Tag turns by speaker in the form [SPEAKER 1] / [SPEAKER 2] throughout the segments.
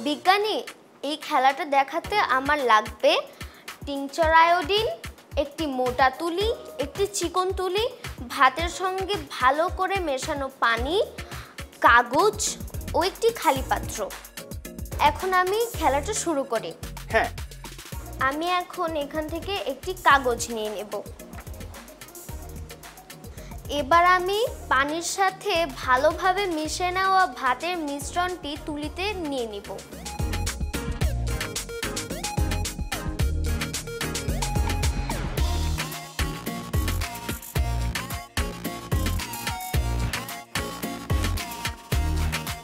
[SPEAKER 1] বিজ্ঞানী, এই খেলাটা দেখাতে আমার লাগবে টিংচার আয়োডিন, একটি মোটা তুলি, একটি চিকন তুলি, ভাতের সঙ্গে ভালো করে মেশানো পানি, কাগজ ও একটি খালি পাত্র। এখন আমি খেলাটা শুরু করি।
[SPEAKER 2] হ্যাঁ,
[SPEAKER 1] আমি এখন এখান থেকে একটি কাগজ নিয়ে নেব। এবার আমি পানির সাথে ভালোভাবে মিশে নেওয়া ভাতের মিশ্রণটি তুলিতে নিয়ে নিব।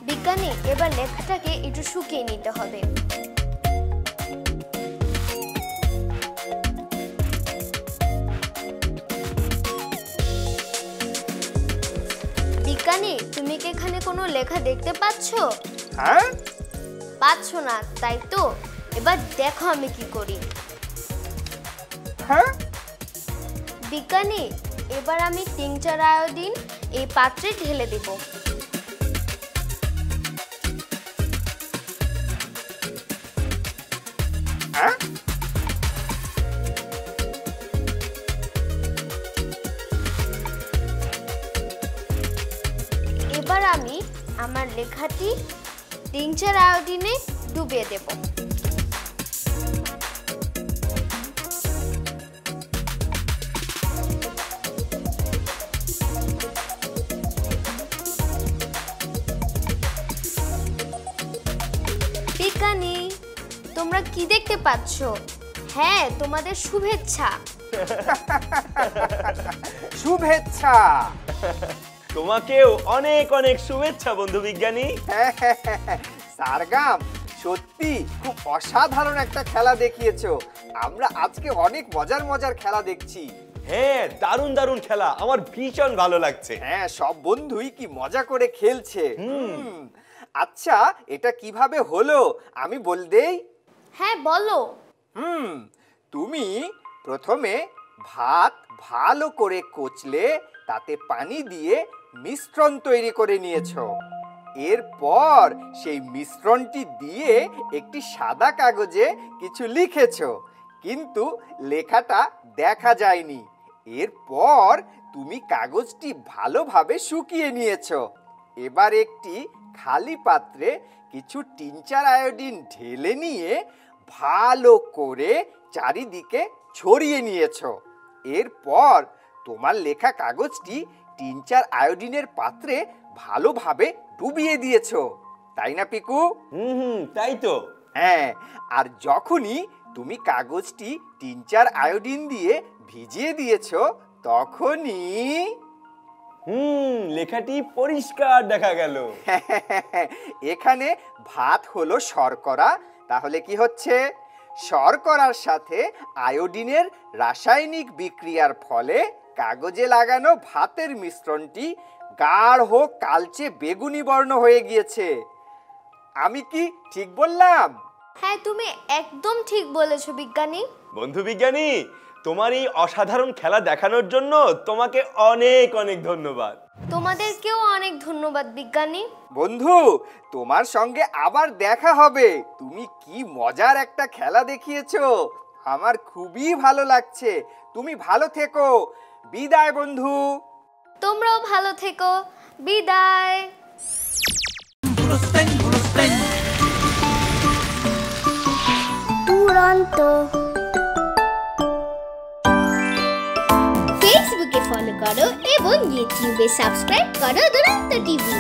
[SPEAKER 1] বিজ্ঞানী, এবার লেখাটাকে একটু শুকিয়ে নিতে হবে। বিজ্ঞানী, তুমি কি এখানে কোনো লেখা দেখতে পাচ্ছ?
[SPEAKER 2] হ্যাঁ,
[SPEAKER 1] পাচ্ছ না, তাই তো? এবার দেখো আমি কি করি।
[SPEAKER 2] হ্যাঁ,
[SPEAKER 1] বিজ্ঞানী, এবার আমি টিংচার আয়োডিন এই পাত্রে ঢেলে দেব।
[SPEAKER 2] হ্যাঁ,
[SPEAKER 1] এবার আমি আমার লেখাটি টিংচার আয়োডিনে ডুবিয়ে দেব। বিজ্ঞানী, তোমরা কি দেখতে পাচ্ছ? হ্যাঁ, তোমাদের শুভেচ্ছা।
[SPEAKER 2] শুভেচ্ছা।
[SPEAKER 3] তোমাকেও অনেক অনেক শুভেচ্ছা বন্ধু বিজ্ঞানী।
[SPEAKER 2] সারগাম, সত্যি খুব অসাধারণ একটা খেলা দেখিয়েছো। আমরা আজকে অনেক মজার মজার খেলা দেখছি।
[SPEAKER 3] হ্যাঁ, দারুণ দারুণ খেলা, আমার ভীষণ ভালো লাগছে।
[SPEAKER 2] হ্যাঁ, সব বন্ধুই কি মজা করে খেলছে। আচ্ছা, এটা কিভাবে হলো আমি বল দেই?
[SPEAKER 1] হ্যাঁ, বলো।
[SPEAKER 2] তুমি প্রথমে ভাত ভালো করে কচলে তাতে পানি দিয়ে মিশ্রণ তৈরি করে নিয়েছো। এরপর সেই মিশ্রণটি দিয়ে একটি সাদা কাগজে কিছু লিখেছো, কিন্তু লেখাটা দেখা যায়নি। এরপর তুমি কাগজটি ভালোভাবে শুকিয়ে নিয়েছো। এবার একটি খালি পাত্রে কিছু টিংচার আয়োডিন ঢেলে নিয়ে ভালো করে চারিদিকে ছড়িয়ে নিয়েছো। এরপর তোমার লেখা কাগজটি টিংচার আয়োডিনের পাত্রে ভালোভাবে ডুবিয়ে দিয়েছো, তাই না পিকু?
[SPEAKER 3] তাই তো।
[SPEAKER 2] হ্যাঁ, আর যখনই তুমি কাগজটি টিংচার আয়োডিন দিয়ে ভিজিয়ে দিয়েছো তখনই
[SPEAKER 3] লেখাটি পরিষ্কার দেখা গেল।
[SPEAKER 2] এখানে ভাত হলো শর্করা, তাহলে কি হচ্ছে? শর্করার সাথে আয়োডিনের রাসায়নিক বিক্রিয়ার ফলে কাগজে লাগানো ভাতের মিশ্রণটি গাঢ় কালচে বেগুনি বর্ণ হয়ে গিয়েছে। আমি কি ঠিক বললাম?
[SPEAKER 1] হ্যাঁ, তুমি একদম ঠিক বলেছো বিজ্ঞানী।
[SPEAKER 3] বন্ধু বিজ্ঞানী, তোমার এই অসাধারণ খেলা দেখানোর জন্য তোমাকে অনেক অনেক ধন্যবাদ।
[SPEAKER 1] তোমাদেরকেও অনেক ধন্যবাদ বিজ্ঞানী।
[SPEAKER 2] বন্ধু, তোমার সঙ্গে আবার দেখা হবে। তুমি কি মজার একটা খেলা দেখিয়েছো, আমার খুবই ভালো লাগছে। তুমি ভালো থেকো। বিদায় বন্ধু।
[SPEAKER 1] তোমরাও ভালো থেকো। বিদায়। দুরন্ত। ফেসবুকে ফলো করো এবং ইউটিউবে সাবস্ক্রাইব করো দুরন্ত টিভি।